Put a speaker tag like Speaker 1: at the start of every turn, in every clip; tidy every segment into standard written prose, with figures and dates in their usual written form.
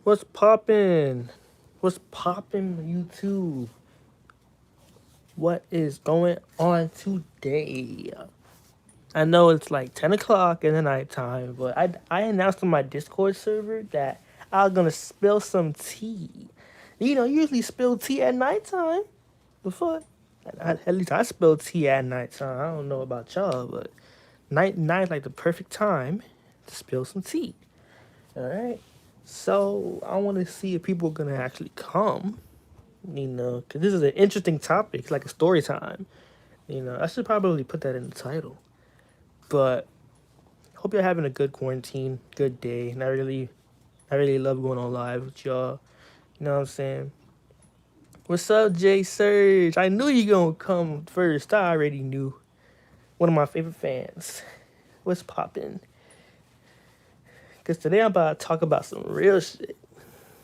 Speaker 1: What's poppin'? What's poppin', YouTube? What is going on today? I know it's like 10 o'clock in the nighttime, but I announced on my Discord server that I was gonna spill some tea. Usually spill tea at nighttime. Before, at least I spill tea at nighttime. I don't know about y'all, but night's like the perfect time to spill some tea. All right. So I want to see if people are gonna actually come. Because this is an interesting topic. It's like a story time. I should probably put that in the title. But hope you're having a good quarantine, good day. And I really love going on live with y'all. You know what I'm saying? What's up, Jay Surge? I knew you gonna come first. I already knew. One of my favorite fans. What's poppin'? Because today I'm about to talk about some real shit.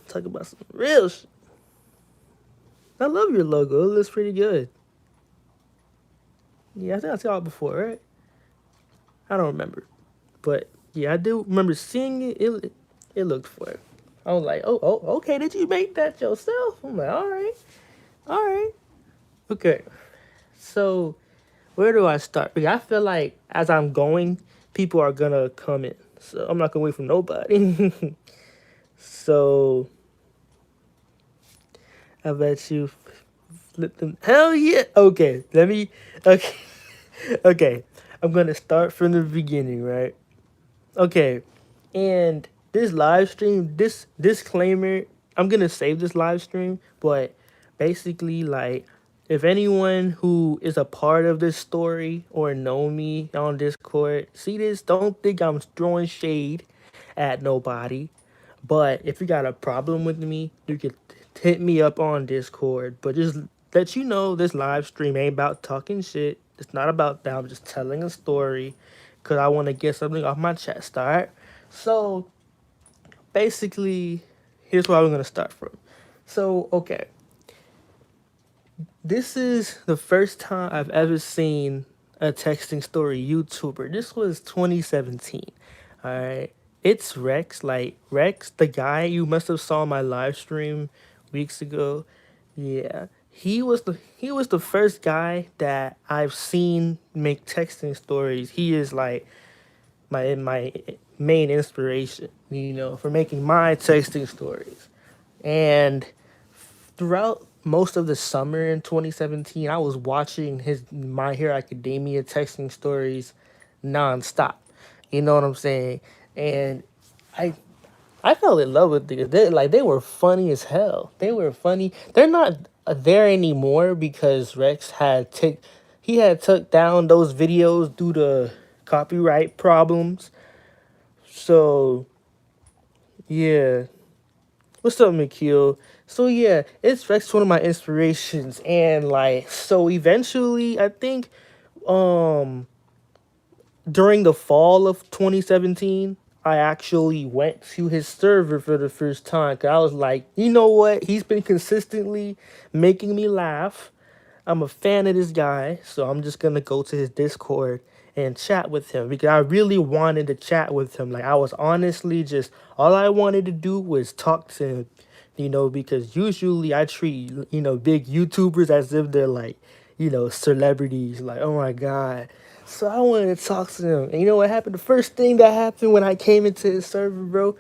Speaker 1: Talk about some real shit. I love your logo. It looks pretty good. Yeah, I think I saw it before, right? I don't remember. But yeah, I do remember seeing it. It looked for it. I was like, oh, okay. Did you make that yourself? I'm like, all right, okay. So where do I start? Because I feel like as I'm going, people are gonna come in. So I'm not gonna wait for nobody. So I bet you flip them. Hell yeah. Okay, let me. Okay, okay. I'm gonna start from the beginning, right? Okay, and this live stream, this disclaimer, I'm gonna save this live stream, but basically, like, if anyone who is a part of this story or know me on Discord, see this, don't think I'm throwing shade at nobody. But if you got a problem with me, you could hit me up on Discord. But just let you know, this live stream ain't about talking shit. It's not about that. I'm just telling a story because I want to get something off my chest. All right. So basically, here's where I'm gonna start from. So okay, this is the first time I've ever seen a texting story YouTuber. This was 2017. All right. It's Rex, like Rex, the guy you must have saw my live stream weeks ago. Yeah. He was the first guy that I've seen make texting stories. He is like my main inspiration, for making my texting stories. And throughout most of the summer in 2017, I was watching his My Hero Academia texting stories nonstop. You know what I'm saying? And I I fell in love with these. They were funny as hell. They were funny. They're not there anymore because Rex had took down those videos due to copyright problems. So yeah, what's up, McKeel? So yeah, it's Rex, one of my inspirations, and like so eventually, I think um during the fall of 2017, I actually went to his server for the first time. Cause I was like, you know what? He's been consistently making me laugh. I'm a fan of this guy, so I'm just gonna go to his Discord and chat with him because I really wanted to chat with him. Like I was honestly just all I wanted to do was talk to him, because usually I treat big YouTubers as if they're like celebrities. Like, oh my god. So I wanted to talk to him. And you know what happened? The first thing that happened when I came into his server, bro,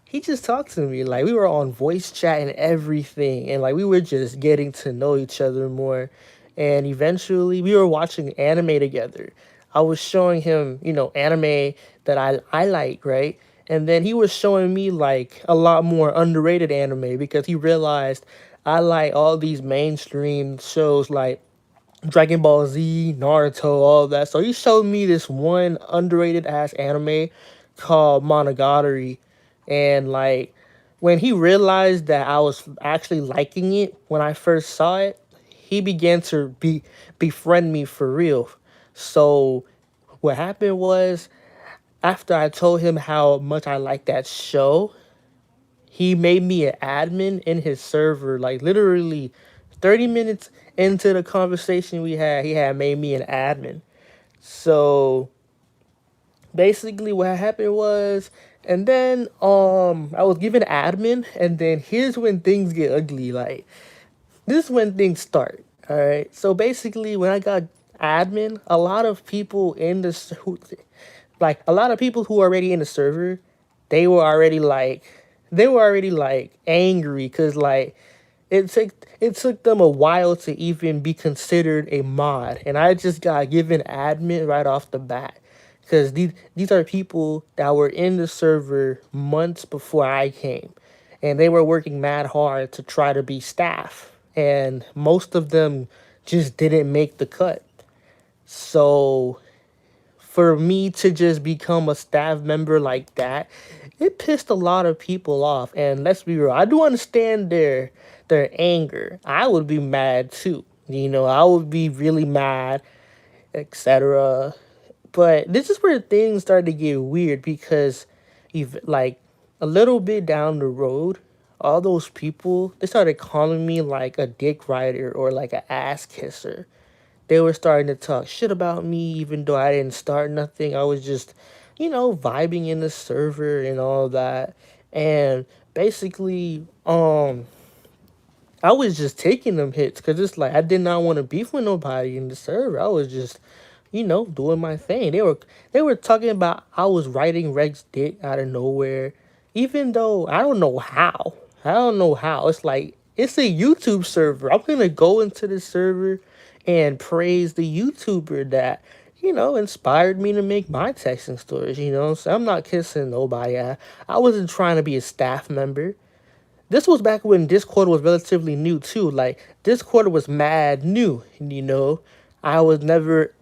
Speaker 1: he just talked to me. Like we were on voice chat and everything. And like we were just getting to know each other more. And eventually we were watching anime together. I was showing him, anime that I like, right? And then he was showing me like a lot more underrated anime because he realized I like all these mainstream shows like Dragon Ball Z, Naruto, all that. So he showed me this one underrated ass anime called Monogatari, and like when he realized that I was actually liking it when I first saw it, he began to befriend me for real. So what happened was after I told him how much I liked that show, he made me an admin in his server, like literally 30 minutes into the conversation we had, he had made me an admin. So basically what happened was And then I was given admin, and then here's when things get ugly. Like this is when things start. All right. So basically, when I got admin, a lot of people in the like a lot of people who are already in the server, they were already like they were already like angry because like it took them a while to even be considered a mod, and I just got given admin right off the bat because these are people that were in the server months before I came, and they were working mad hard to try to be staff, and most of them just didn't make the cut. So for me to just become a staff member like that, it pissed a lot of people off. And let's be real, I do understand their anger. I would be mad too. I would be really mad, etc. But this is where things started to get weird because, like a little bit down the road, all those people they started calling me like a dick rider or like an ass kisser. They were starting to talk shit about me, even though I didn't start nothing. I was just, vibing in the server and all that. And basically, I was just taking them hits because it's like I did not want to beef with nobody in the server. I was just, doing my thing. They were talking about I was writing Rex dick out of nowhere, even though I don't know how. I don't know how. It's like it's a YouTube server. I'm gonna go into the server and praise the YouTuber that inspired me to make my texting stories. So I'm not kissing nobody. I wasn't trying to be a staff member. This was back when Discord was relatively new too. Like Discord was mad new. I was never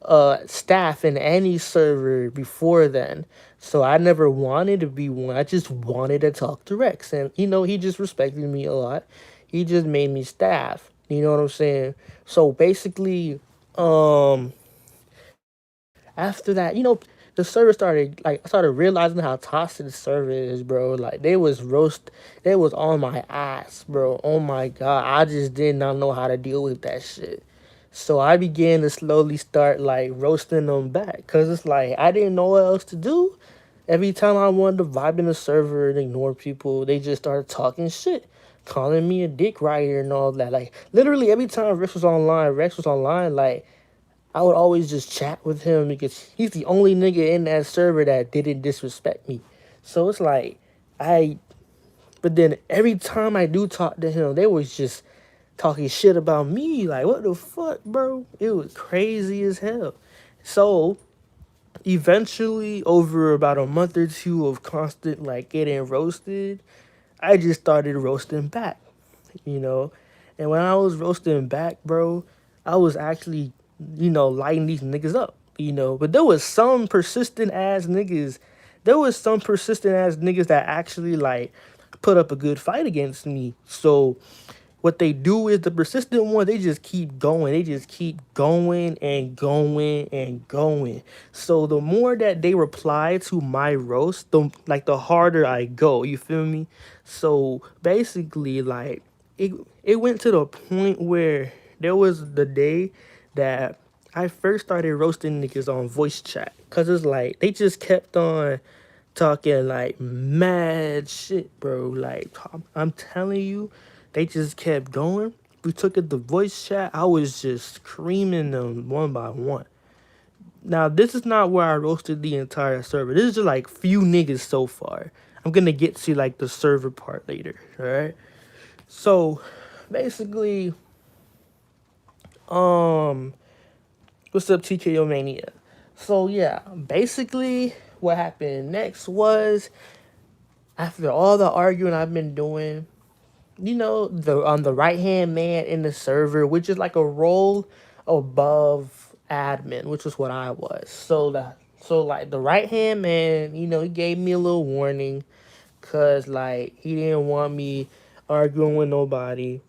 Speaker 1: staff in any server before then. So I never wanted to be one. I just wanted to talk to Rex. And he just respected me a lot. He just made me staff. You know what I'm saying? So basically, um after that, the server started like I started realizing how toxic the server is, bro. Like they was on my ass, bro. Oh my god. I just did not know how to deal with that shit. So I began to slowly start like roasting them back. Cause it's like I didn't know what else to do. Every time I wanted to vibe in the server and ignore people, they just started talking shit. Calling me a dick rider and all that. Like literally every time Rex was online, like I would always just chat with him because he's the only nigga in that server that didn't disrespect me. So it's like I but then every time I do talk to him, they was just talking shit about me. Like what the fuck, bro? It was crazy as hell. So eventually over about a month or two of constant like getting roasted, I just started roasting back, you know. And when I was roasting back, bro, I was actually, lighting these niggas up, But there was some persistent ass niggas. There was some persistent ass niggas that actually like put up a good fight against me. So what they do is the persistent one, they just keep going. They just keep going and going and going. So the more that they reply to my roast, the harder I go. You feel me? So basically, like it went to the point where there was the day that I first started roasting niggas on voice chat. Cause it's like they just kept on talking like mad shit, bro. Like I'm telling you, they just kept going. We took it to voice chat. I was just screaming them one by one. Now this is not where I roasted the entire server. This is just like few niggas so far. I'm gonna get to like the server part later. All right. So basically, um, what's up, TKO Mania? So yeah, basically what happened next was after all the arguing I've been doing, the right hand man in the server, which is like a role above admin, which is what I was. So like the right hand man, he gave me a little warning, cause like he didn't want me arguing with nobody.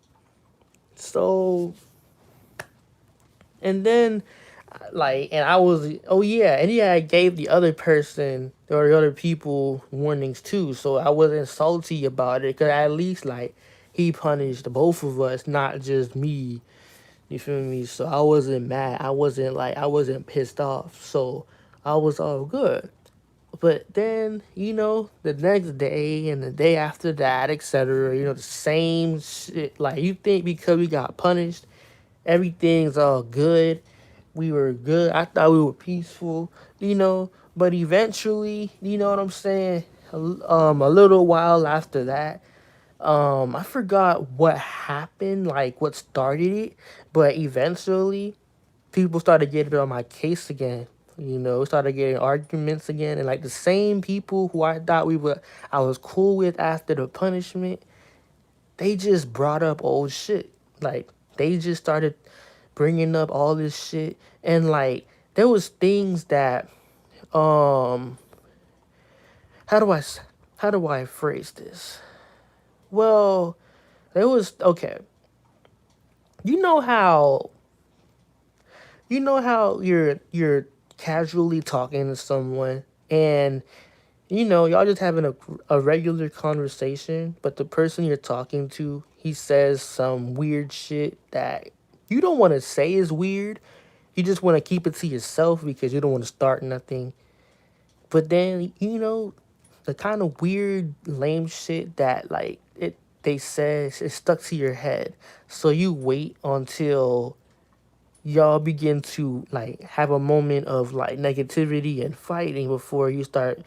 Speaker 1: So and then and I was, oh yeah, and yeah, I gave the other person or the other people warnings too, so I wasn't salty about it because at least like he punished both of us, not just me. You feel me? So I wasn't mad. I wasn't pissed off. So I was all good. But then, the next day and the day after that, etc., the same shit. Like, you think because we got punished, everything's all good. We were good. I thought we were peaceful, but eventually, you know what I'm saying? A little while after that, I forgot what happened, like what started it, but eventually people started getting on my case again. Started getting arguments again, and like the same people who I was cool with after the punishment, they just brought up old shit. Like they just started bringing up all this shit, and like there was things that, um, how do I, s- how do I phrase this? Well, there was okay. You know how you're casually talking to someone, and y'all just having a regular conversation, but the person you're talking to, he says some weird shit that you don't want to say is weird. You just want to keep it to yourself because you don't want to start nothing. But then, the kind of weird lame shit that like it they said, it stuck to your head. So you wait until y'all begin to like have a moment of like negativity and fighting before you start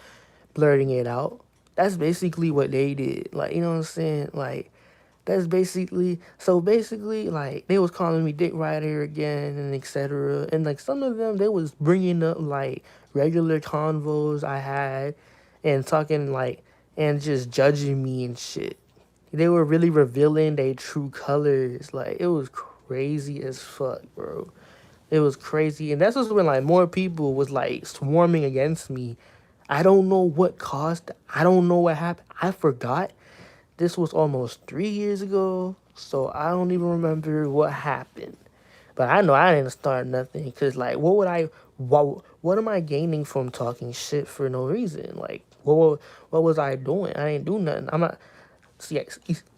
Speaker 1: blurting it out. That's basically what they did. Like, you know what I'm saying? Like, that's basically like they was calling me Dick Rider again and etc. And like some of them, they was bringing up like regular convos I had and talking like and just judging me and shit. They were really revealing their true colors. Like it was crazy as fuck, bro. It was crazy, and that's just when like more people was like swarming against me. I don't know what caused. I don't know what happened. I forgot. This was almost 3 years ago, so I don't even remember what happened. But I know I didn't start nothing, cause like, what am I gaining from talking shit for no reason? Like, what was I doing? I ain't do nothing. I'm not. See,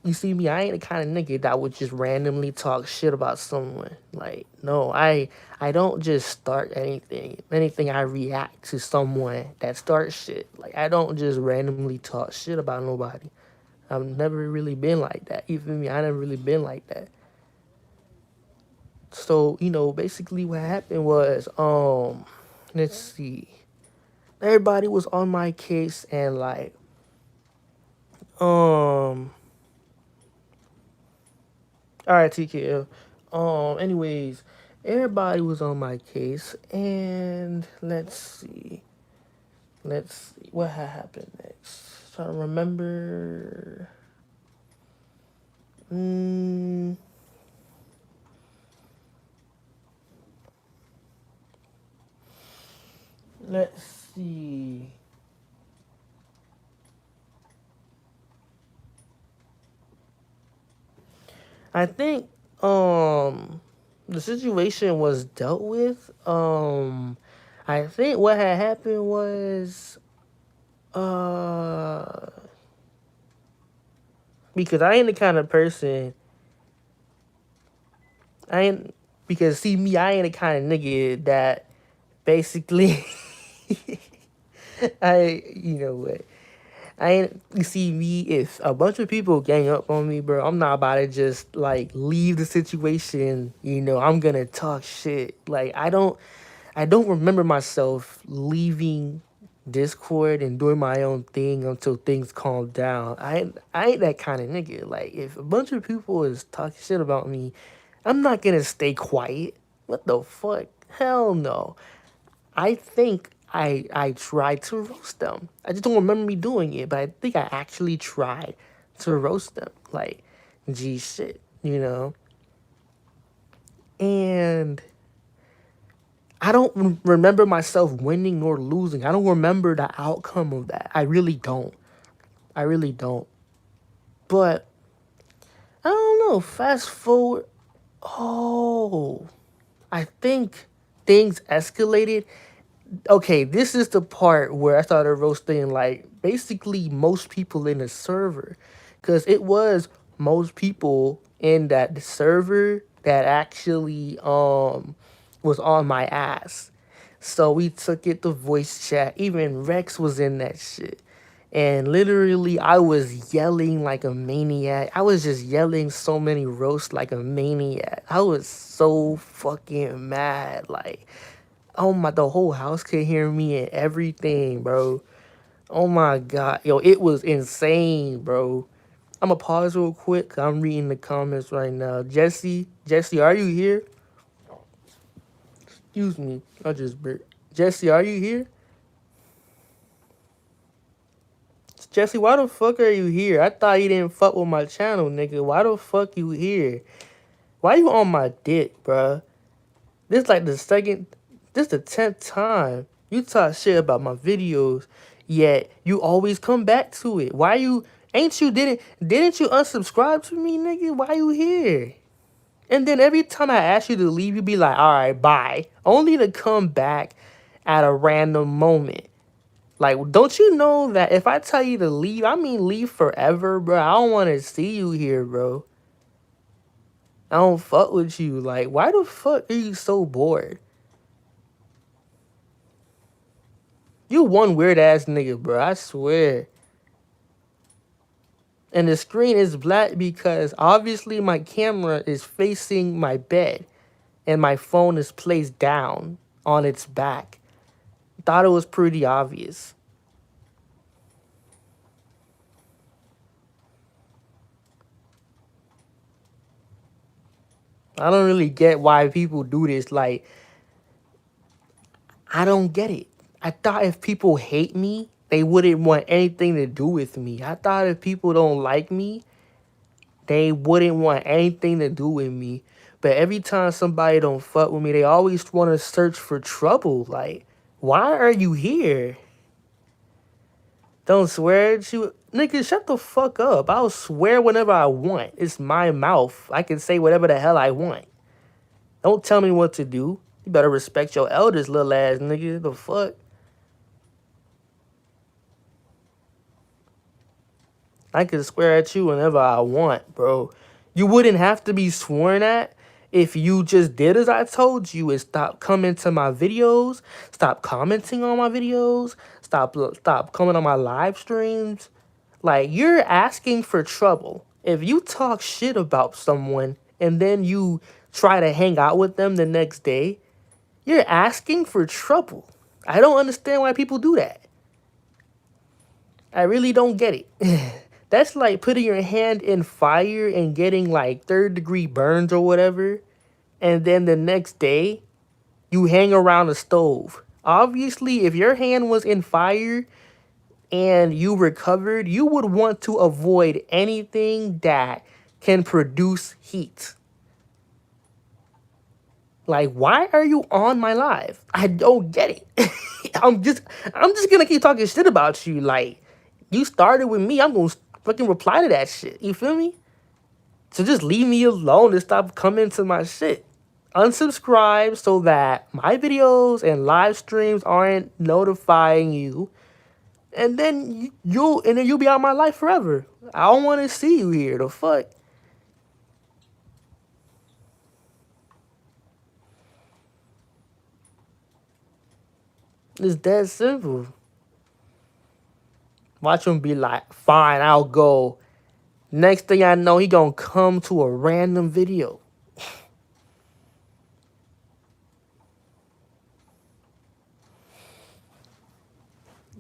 Speaker 1: you see me, I ain't the kind of nigga that would just randomly talk shit about someone. Like, no, I don't just start anything. If anything, I react to someone that starts shit. Like, I don't just randomly talk shit about nobody. I've never really been like that. You feel me? I never really been like that. So, basically what happened was, let's see. Everybody was on my case and like, all right, TKL. Anyways, everybody was on my case, and let's see what had happened next. Trying to remember. Mm, let's see. I think the situation was dealt with. I think what had happened was uh because I ain't the kind of person I ain't because see me, I ain't the kind of nigga that basically you know what? I ain't you see me if a bunch of people gang up on me, bro, I'm not about to just like leave the situation, I'm gonna talk shit. Like I don't remember myself leaving Discord and doing my own thing until things calm down. I ain't that kind of nigga. Like if a bunch of people is talking shit about me, I'm not gonna stay quiet. What the fuck? Hell no. I think I tried to roast them. I just don't remember me doing it, but I think I actually tried to roast them. Like, gee shit, And I don't remember myself winning nor losing. I don't remember the outcome of that. I really don't. I really don't. But I don't know. Fast forward. Oh, I think things escalated. Okay, this is the part where I started roasting like basically most people in the server, because it was most people in that server that actually was on my ass. So we took it to voice chat. Even Rex was in that shit. And literally, I was yelling like a maniac. I was just yelling so many roasts like a maniac. I was so fucking mad. Like, oh my, the whole house could hear me and everything, bro. Oh my God. Yo, it was insane, bro. I'm gonna pause real quick 'cause I'm reading the comments right now. Jesse, are you here? Excuse me. I just burped. Jesse, are you here? Jesse, why the fuck are you here? I thought you didn't fuck with my channel, nigga. Why the fuck you here? Why you on my dick, bruh? This like the second, this the 10th time you talk shit about my videos, yet you always come back to it. Why you, didn't you unsubscribe to me, nigga? Why you here? And then every time I ask you to leave, you be like, all right, bye. Only to come back at a random moment. Like, don't you know that if I tell you to leave, I mean leave forever, bro? I don't want to see you here, bro. I don't fuck with you. Like, why the fuck are you so bored? You one weird ass nigga, bro. I swear. And the screen is black because obviously my camera is facing my bed and my phone is placed down on its back. Thought it was pretty obvious. I don't really get why people do this. Like, I don't get it. I thought if people hate me, they wouldn't want anything to do with me. I thought if people don't like me, they wouldn't want anything to do with me. But every time somebody don't fuck with me, they always want to search for trouble. Like, why are you here? Don't swear at you. Nigga, shut the fuck up. I'll swear whenever I want. It's my mouth. I can say whatever the hell I want. Don't tell me what to do. You better respect your elders, little ass nigga. The fuck? I can swear at you whenever I want, bro. You wouldn't have to be sworn at if you just did as I told you and stop coming to my videos, stop commenting on my videos, stop coming on my live streams. Like, you're asking for trouble. If you talk shit about someone and then you try to hang out with them the next day, you're asking for trouble. I don't understand why people do that. I really don't get it. That's like putting your hand in fire and getting like 3rd-degree burns or whatever. And then the next day, you hang around a stove. Obviously, if your hand was in fire and you recovered, you would want to avoid anything that can produce heat. Like, why are you on my live? I don't get it. I'm just gonna keep talking shit about you. Like, you started with me, I'm gonna fucking reply to that shit. You feel me? So just leave me alone and stop coming to my shit. Unsubscribe so that my videos and live streams aren't notifying you. And then you'll be out of my life forever. I don't want to see you here. The fuck? It's that simple. Watch him be like, fine, I'll go. Next thing I know, he gonna come to a random video.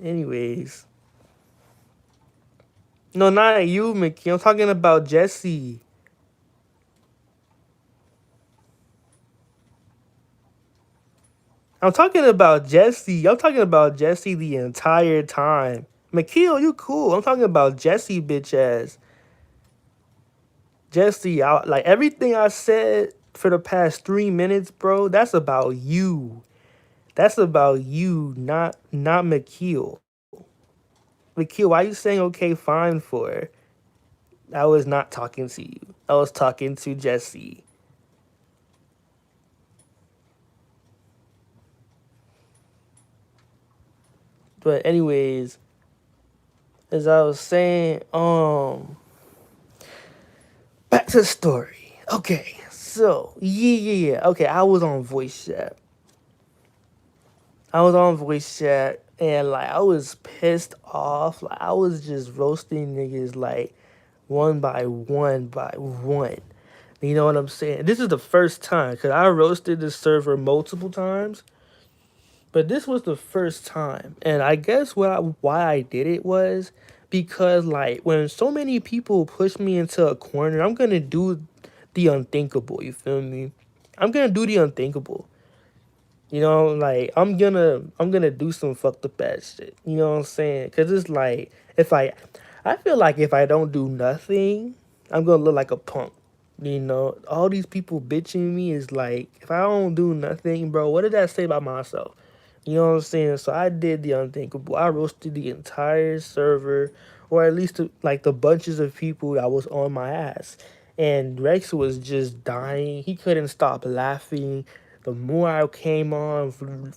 Speaker 1: Anyways. No, not you, Mickey. I'm talking about Jesse. I'm talking about Jesse. I'm talking about Jesse the entire time. McKeel, you cool. I'm talking about Jesse, bitch ass. Jesse, like everything I said for the past 3 minutes, bro, that's about you. That's about you, not McKeel. McKeel, why you saying okay, fine for? I was not talking to you. I was talking to Jesse. But anyways, as I was saying, back to the story. Okay, so yeah. Okay, I was on voice chat. I was on voice chat and like I was pissed off. Like I was just roasting niggas like one by one by one. You know what I'm saying? This is the first time because I roasted the server multiple times, but this was the first time. And I guess why I did it was because like when so many people push me into a corner, I'm gonna do the unthinkable. You feel me? I'm gonna do the unthinkable. You know, like I'm gonna do some fucked up ass shit. You know what I'm saying? Cause it's like I feel like if I don't do nothing, I'm gonna look like a punk. You know, all these people bitching me is like if I don't do nothing, bro. What did that say about myself? You know what I'm saying? So I did the unthinkable. I roasted the entire server, or at least like the bunches of people that was on my ass. And Rex was just dying. He couldn't stop laughing. The more I came on,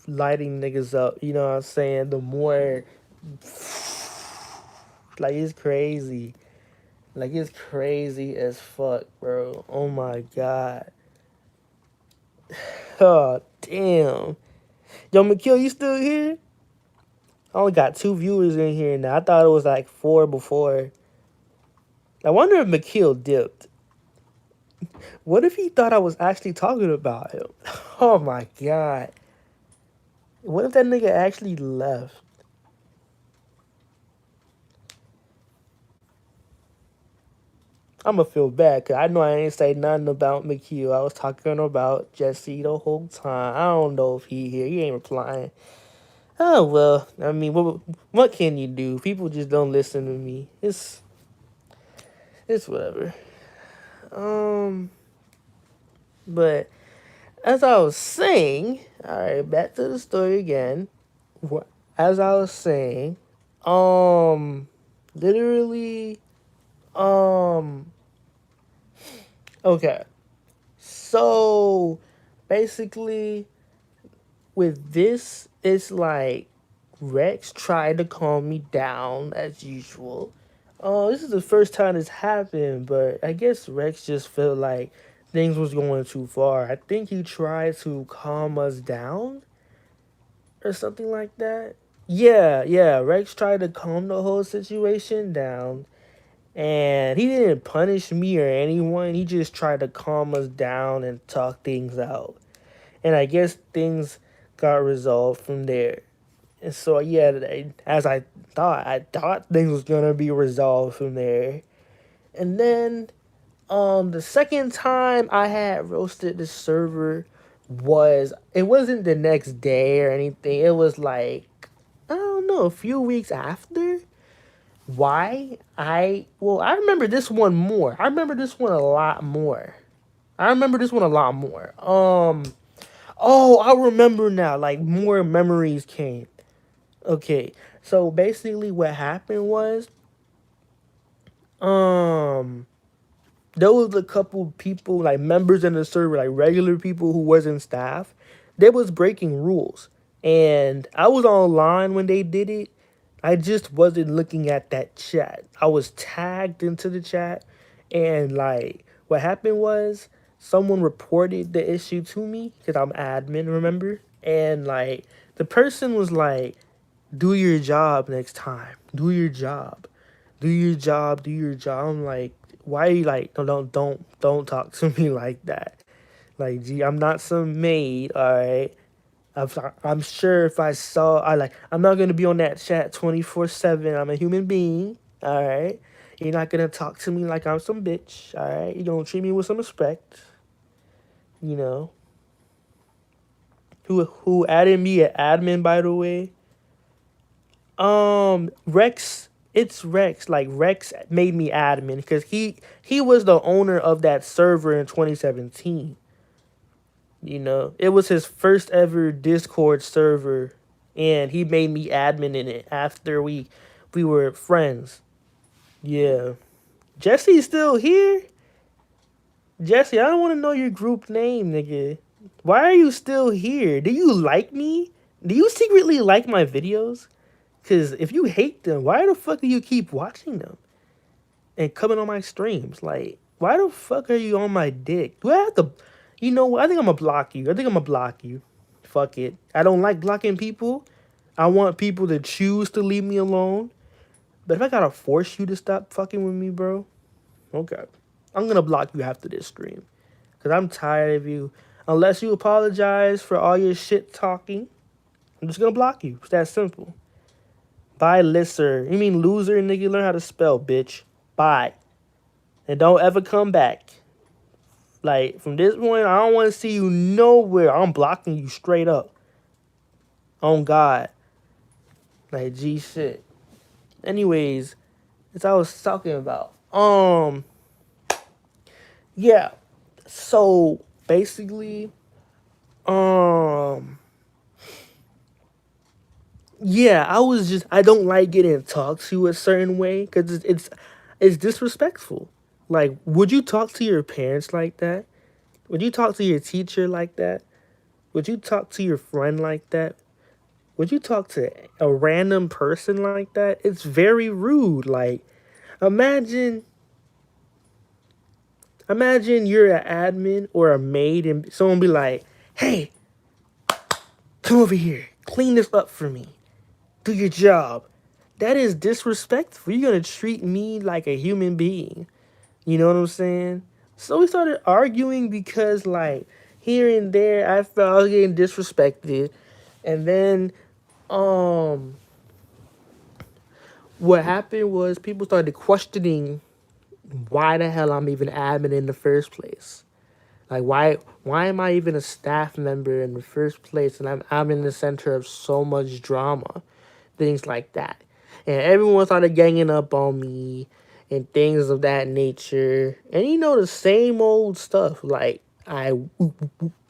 Speaker 1: lighting niggas up, you know what I'm saying? The more, like, it's crazy. Like, it's crazy as fuck, bro. Oh my god. Oh, damn. Yo, McKill, you still here? I only got 2 viewers in here now. I thought it was like 4 before. I wonder if McKill dipped. What if he thought I was actually talking about him? Oh my god. What if that nigga actually left? I'ma feel bad because I know I ain't say nothing about McHugh. I was talking about Jesse the whole time. I don't know if he here. He ain't replying. Oh well. I mean, what can you do? People just don't listen to me. It's whatever. Um, but as I was saying, all right, back to the story again. As I was saying, um, literally, um, okay. So basically, with this, it's like Rex tried to calm me down as usual. This is the first time this happened, but I guess Rex just felt like things was going too far. I think he tried to calm us down or something like that. Yeah, yeah. Rex tried to calm the whole situation down, and he didn't punish me or anyone. He just tried to calm us down and talk things out. And I guess things got resolved from there. And so yeah, as I thought things was gonna be resolved from there. And then the second time I had roasted the server it wasn't the next day or anything. It was like I don't know, a few weeks after. Why? I remember this one more. I remember this one a lot more. I remember this one a lot more. Oh, I remember now. Like more memories came. Okay, so basically, what happened was, um, there was a couple people, like members in the server, like regular people who wasn't staff. They was breaking rules, and I was online when they did it. I just wasn't looking at that chat. I was tagged into the chat, and like what happened was someone reported the issue to me because I'm admin, remember? And like the person was like, do your job next time. Do your job. Do your job. Do your job. I'm like, why are you like, no, don't talk to me like that. Like, gee, I'm not some maid, all right. I'm sure if I saw, I'm not gonna be on that chat 24/7. I'm a human being, all right. You're not gonna talk to me like I'm some bitch, all right. You're gonna treat me with some respect, you know. Who added me an admin, by the way? Rex, it's Rex. Like Rex made me admin because he was the owner of that server in 2017. You know, it was his first ever Discord server, and he made me admin in it after we were friends. Yeah, Jesse's still here. Jesse, I don't want to know your group name, nigga. Why are you still here? Do you like me? Do you secretly like my videos? Because if you hate them, why the fuck do you keep watching them and coming on my streams? Like, why the fuck are you on my dick? Do I have to? You know what? I think I'm gonna block you. I think I'm gonna block you. fuck it. I don't like blocking people. I want people to choose to leave me alone. But if I gotta force you to stop fucking with me, bro, okay. I'm gonna block you after this stream. Cause I'm tired of you. Unless you apologize for all your shit talking, I'm just gonna block you. It's that simple. Bye, lister. You mean loser, nigga? Learn how to spell, bitch. Bye. And don't ever come back. Like, from this point, I don't want to see you nowhere. I'm blocking you straight up. On God. Like, G shit. Anyways, as I was talking about. Yeah. So, basically, yeah, I don't like getting talked to a certain way because it's disrespectful. Like, would you talk to your parents like that? Would you talk to your teacher like that? Would you talk to your friend like that? Would you talk to a random person like that? It's very rude. Like, imagine imagine you're an admin or a maid and someone be like, "Hey, come over here. Clean this up for me. Do your job." That is disrespectful. You're gonna treat me like a human being. You know what I'm saying? So we started arguing because, like, here and there, I felt I was getting disrespected, and then, um, what happened was people started questioning why the hell I'm even admin in the first place. Like, why am I even a staff member in the first place? And I'm in the center of so much drama, things like that. And everyone started ganging up on me and things of that nature. And you know the same old stuff. Like,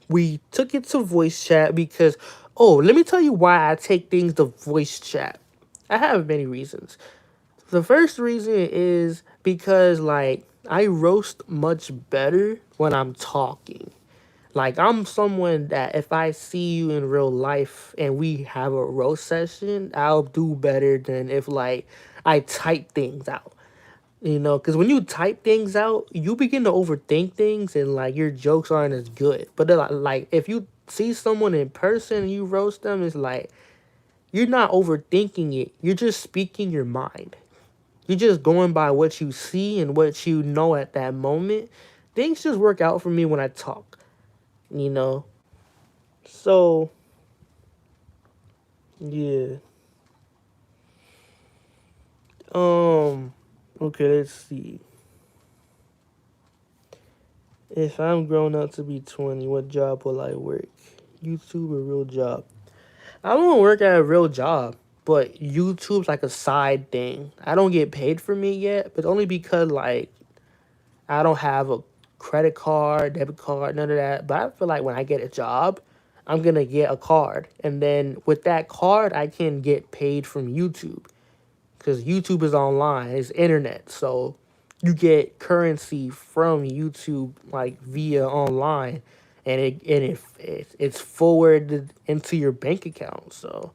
Speaker 1: we took it to voice chat because, oh, let me tell you why I take things to voice chat. I have many reasons. The first reason is because, like, I roast much better when I'm talking. Like, I'm someone that if I see you in real life and we have a roast session, I'll do better than if, like, I type things out. You know, because when you type things out, you begin to overthink things and, like, your jokes aren't as good. But then, like, if you see someone in person and you roast them, it's like you're not overthinking it. You're just speaking your mind. You're just going by what you see and what you know at that moment. Things just work out for me when I talk, you know? So, yeah. Um, okay, let's see. If I'm grown up to be 20, what job will I work? YouTube or real job? I won't work at a real job, but YouTube's like a side thing. I don't get paid from it yet, but only because, like, I don't have a credit card, debit card, none of that. But I feel like when I get a job, I'm gonna get a card, and then with that card, I can get paid from YouTube because YouTube is online, it's internet, so you get currency from YouTube like via online, and it's forwarded into your bank account. So,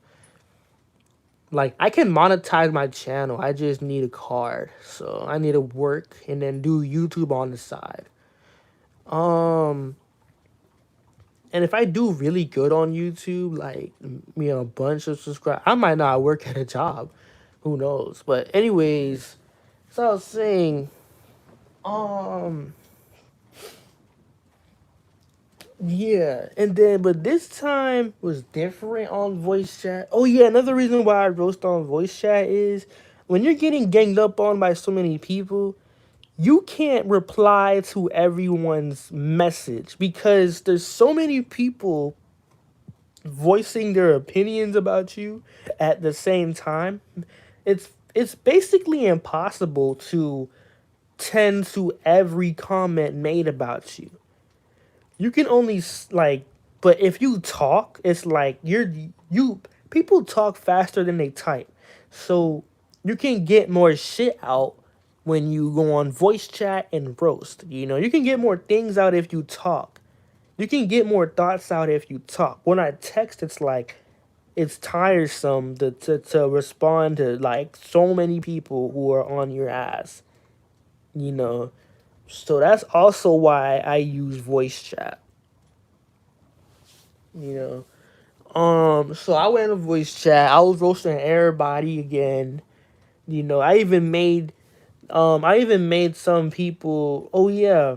Speaker 1: like, I can monetize my channel. I just need a card. So I need to work and then do YouTube on the side. Um, and if I do really good on YouTube, like, a bunch of subscribers, I might not work at a job. Who knows? But anyways, so I was saying, um, yeah, and then but this time was different on voice chat. Oh yeah, another reason why I roast on voice chat is when you're getting ganged up on by so many people, you can't reply to everyone's message because there's so many people voicing their opinions about you at the same time. It's basically impossible to tend to every comment made about you. You can only like, but if you talk, it's like you people talk faster than they type. So you can get more shit out when you go on voice chat and roast. You know, you can get more things out if you talk. You can get more thoughts out if you talk. When I text, it's like it's tiresome to respond to like so many people who are on your ass. You know. So that's also why I use voice chat. You know. So I went in a voice chat. I was roasting everybody again. You know, I even made some people. Oh yeah.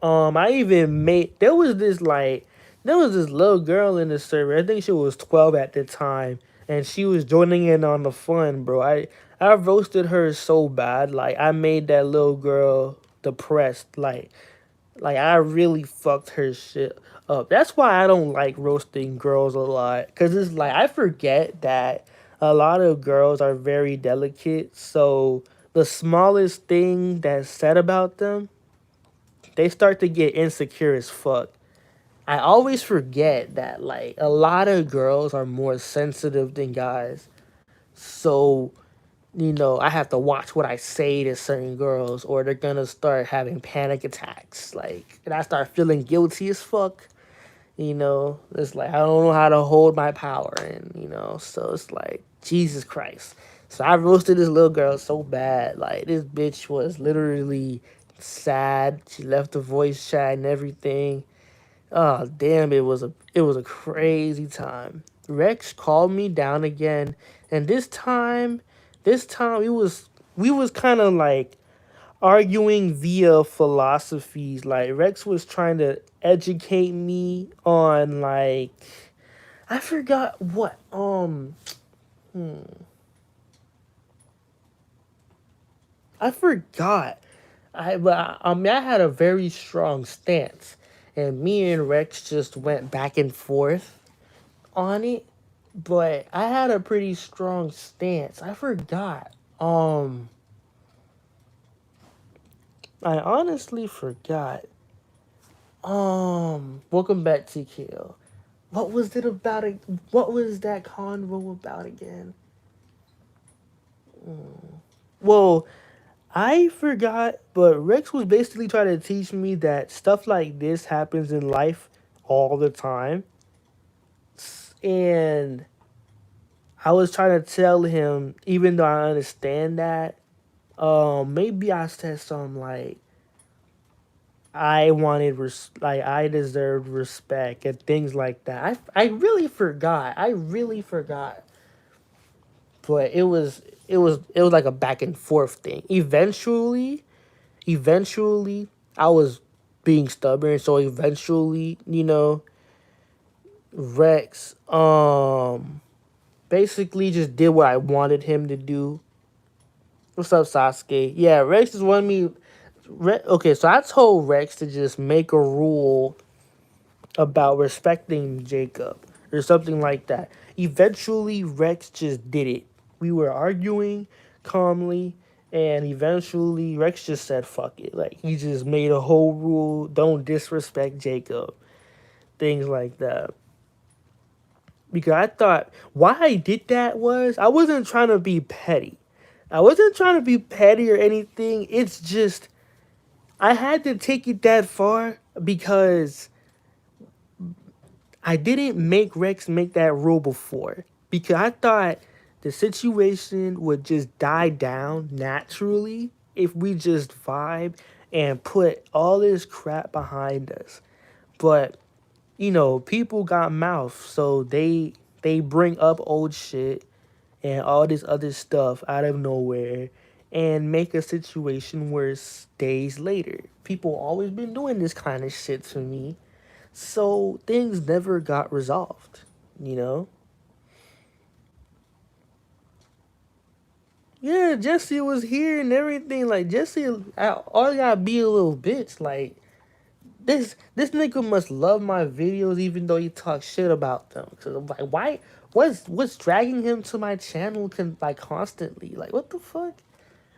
Speaker 1: I even made. There was this little girl in the server. I think she was 12 at the time, and she was joining in on the fun, bro. I roasted her so bad. Like I made that little girl depressed. Like I really fucked her shit up. That's why I don't like roasting girls a lot, cause it's like I forget that a lot of girls are very delicate. So the smallest thing that's said about them, they start to get insecure as fuck. I always forget that like a lot of girls are more sensitive than guys. So I have to watch what I say to certain girls, or they're gonna start having panic attacks. Like, and I start feeling guilty as fuck. It's like I don't know how to hold my power, and so it's like Jesus Christ. So I roasted this little girl so bad. Like this bitch was literally sad. She left the voice chat and everything. Oh damn! It was a crazy time. Rex called me down again, and this time we was kind of like arguing via philosophies. Like Rex was trying to educate me on like I forgot what I forgot. I had a very strong stance, and me and Rex just went back and forth on it. But I had a pretty strong stance. I forgot. I honestly forgot. Welcome back to Kill. What was it about? What was that convo about again? Well, I forgot, but Rex was basically trying to teach me that stuff like this happens in life all the time. And I was trying to tell him, even though I understand that, maybe I said something like, like I deserved respect and things like that. I really forgot. I really forgot. But it was like a back and forth thing. Eventually I was being stubborn, so eventually, Rex basically just did what I wanted him to do. What's up, Sasuke? Yeah, Rex just wanted me. Okay, so I told Rex to just make a rule about respecting Jacob or something like that. Eventually, Rex just did it. We were arguing calmly, and eventually, Rex just said, fuck it. Like, he just made a whole rule, don't disrespect Jacob, things like that. Because I thought, why I did that was, I wasn't trying to be petty. I wasn't trying to be petty or anything. It's just, I had to take it that far because I didn't make Rex make that rule before because I thought the situation would just die down naturally if we just vibe and put all this crap behind us. But people got mouth, so they bring up old shit and all this other stuff out of nowhere and make a situation worse days later. People always been doing this kind of shit to me, so things never got resolved, you know? Yeah, Jesse was here and everything. Like Jesse, all gotta be a little bitch. Like this nigga must love my videos even though he talks shit about them. Cause I'm like, why? What's dragging him to my channel like constantly? Like what the fuck?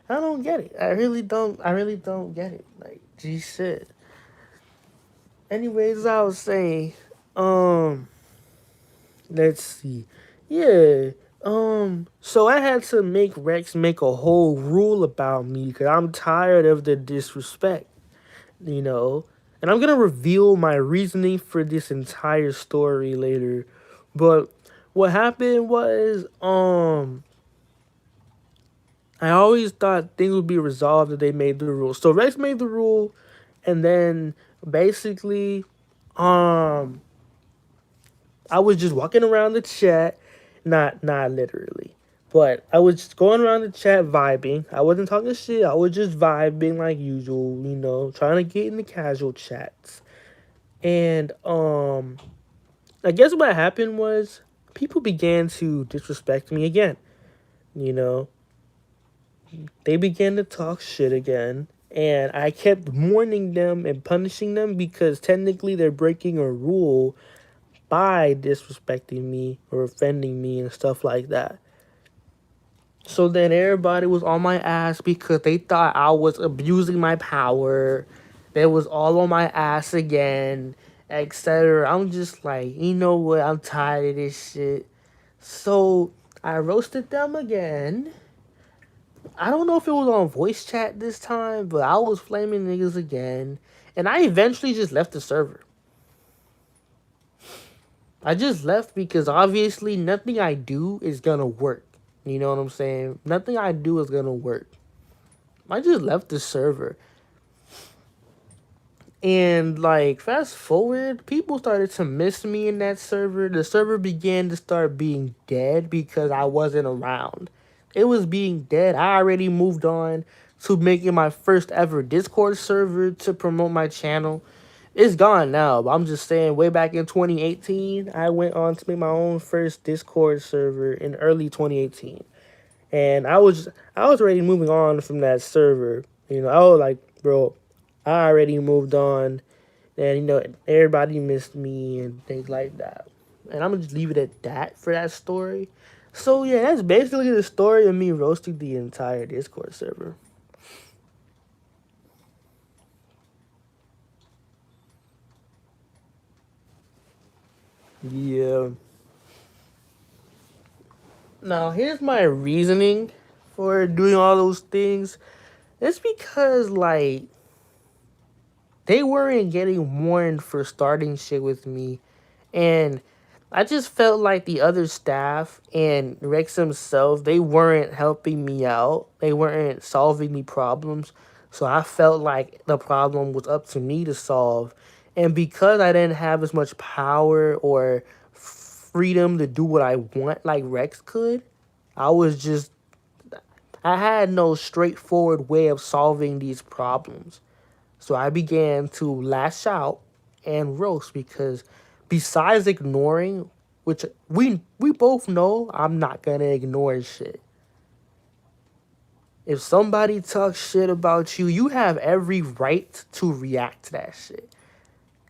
Speaker 1: I don't get it. I really don't. I really don't get it. Like G shit. Anyways, as I was saying, um, let's see. Yeah. So I had to make Rex make a whole rule about me because I'm tired of the disrespect, you know. And I'm gonna reveal my reasoning for this entire story later. But what happened was, I always thought things would be resolved if they made the rule. So Rex made the rule, and then basically, um, I was just walking around the chat, not literally, but I was just going around the chat vibing. I wasn't talking shit. I was just vibing like usual, trying to get in the casual chats. And I guess what happened was people began to disrespect me again. You know, they began to talk shit again. And I kept warning them and punishing them because technically they're breaking a rule by disrespecting me or offending me and stuff like that. So then everybody was on my ass because they thought I was abusing my power. They was all on my ass again, etc. I'm just like, you know what? I'm tired of this shit. So I roasted them again. I don't know if it was on voice chat this time, but I was flaming niggas again. And I eventually just left the server. I just left because obviously nothing I do is gonna work. You know what I'm saying? Nothing I do is gonna work. I just left the server. And like fast forward, people started to miss me in that server. The server began to start being dead because I wasn't around. It was being dead. I already moved on to making my first ever Discord server to promote my channel. It's gone now, but I'm just saying way back in 2018, I went on to make my own first Discord server in early 2018. And I was already moving on from that server. I was like, bro, I already moved on, and everybody missed me and things like that. And I'm gonna just leave it at that for that story. So yeah, that's basically the story of me roasting the entire Discord server. Yeah. Now here's my reasoning for doing all those things. It's because like they weren't getting warned for starting shit with me. And I just felt like the other staff and Rex himself, they weren't helping me out. They weren't solving me problems. So I felt like the problem was up to me to solve. And because I didn't have as much power or freedom to do what I want like Rex could, I was just I had no straightforward way of solving these problems. So I began to lash out and roast because besides ignoring, which we both know I'm not gonna ignore shit. If somebody talks shit about you, you have every right to react to that shit.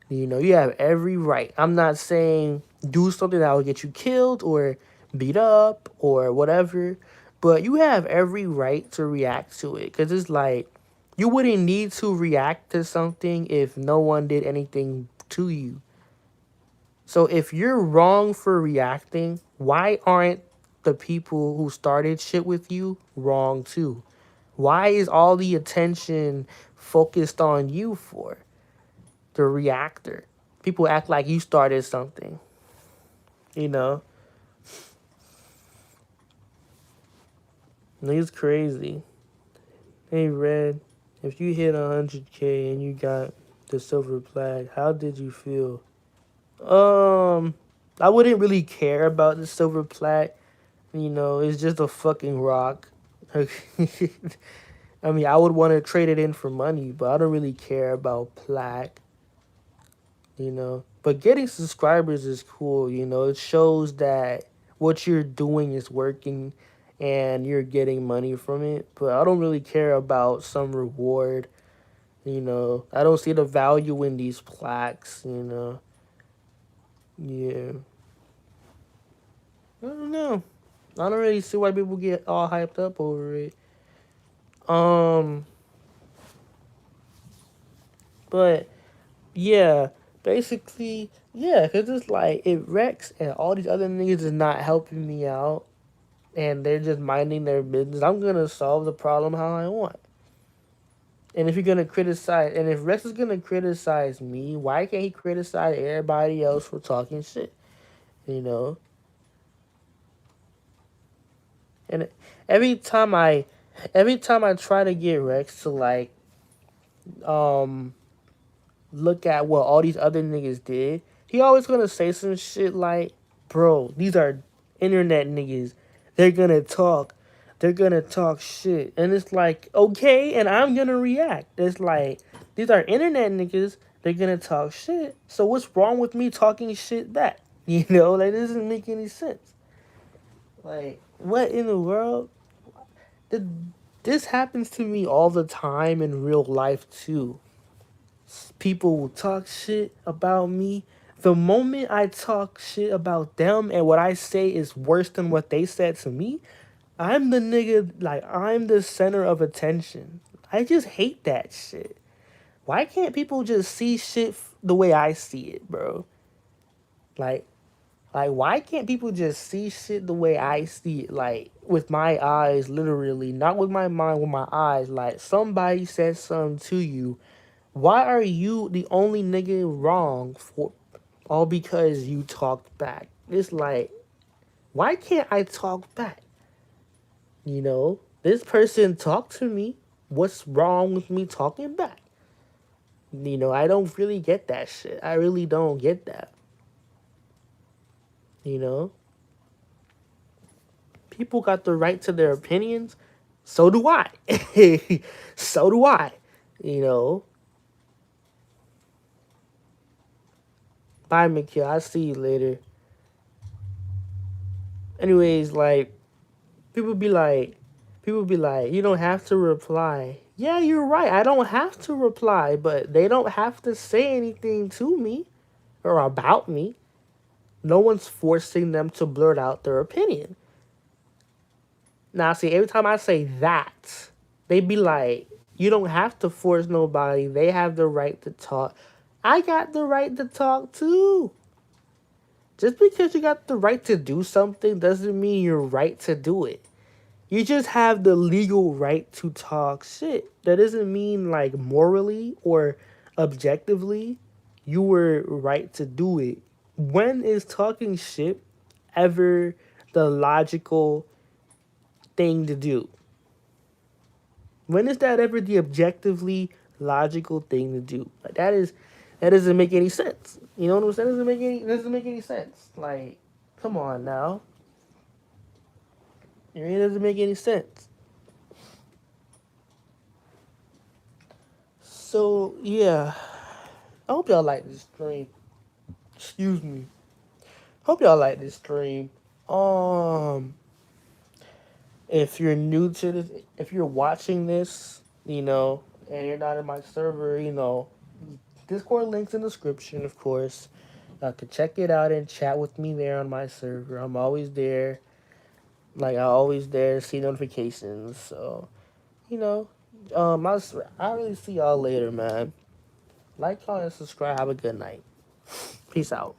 Speaker 1: You have every right. I'm not saying do something that will get you killed or beat up or whatever, but you have every right to react to it because it's like you wouldn't need to react to something if no one did anything to you. So if you're wrong for reacting, why aren't the people who started shit with you wrong too? Why is all the attention focused on you for? The reactor. People act like you started something, you know? It's crazy. Hey, Red, if you hit 100K and you got the silver flag, how did you feel? I wouldn't really care about the silver plaque. It's just a fucking rock. I mean, I would want to trade it in for money, but I don't really care about plaque. But getting subscribers is cool, It shows that what you're doing is working and you're getting money from it. But I don't really care about some reward, I don't see the value in these plaques. Yeah. I don't know. I don't really see why people get all hyped up over it. Um, but yeah, basically, yeah, cause it's like if Rex and all these other niggas is not helping me out, and they're just minding their business, I'm gonna solve the problem how I want. And if you're gonna criticize, and if Rex is gonna criticize me, why can't he criticize everybody else for talking shit? You know. And every time I, every time I try to get Rex to um look at what all these other niggas did, he always gonna say some shit like, bro, these are internet niggas. They're gonna talk. They're gonna talk shit. And it's like, okay, and I'm gonna react. It's like, these are internet niggas. They're gonna talk shit. So what's wrong with me talking shit back? You know, that doesn't make any sense. Like, what in the world? Th- This happens to me all the time in real life too. People will talk shit about me. The moment I talk shit about them and what I say is worse than what they said to me, I'm the nigga, like, I'm the center of attention. I just hate that shit. Why can't people just see shit the way I see it, bro? Like, why can't people just see shit the way I see it? Like, with my eyes, literally, not with my mind, with my eyes. Like, somebody said something to you. Why are you the only nigga wrong for all because you talked back? It's like, why can't I talk back? You know, this person talked to me. What's wrong with me talking back? You know, I don't really get that shit. I really don't get that. You know, people got the right to their opinions. So do I. So do I. You know, bye, Mikhail. I'll see you later. Anyways, like, people be like, you don't have to reply. Yeah, you're right. I don't have to reply, but they don't have to say anything to me or about me. No one's forcing them to blurt out their opinion. Now, see, every time I say that, they be like, you don't have to force nobody. They have the right to talk. I got the right to talk too. Just because you got the right to do something doesn't mean you're right to do it. You just have the legal right to talk shit. That doesn't mean like morally or objectively you were right to do it. When is talking shit ever the logical thing to do? When is that ever the objectively logical thing to do? Like, that doesn't make any sense. You know what I'm saying? Doesn't make any sense. Like, come on now. It really doesn't make any sense. So yeah, I hope y'all like this stream. Excuse me. Hope y'all like this stream. Um, if you're new to this, if you're watching this, you know, and you're not in my server, you know, Discord links in the description, of course. Y'all can check it out and chat with me there on my server. I'm always there. Like, I always there, see notifications. So, you know, I'll really see y'all later, man. Like, comment, and subscribe. Have a good night. Peace out.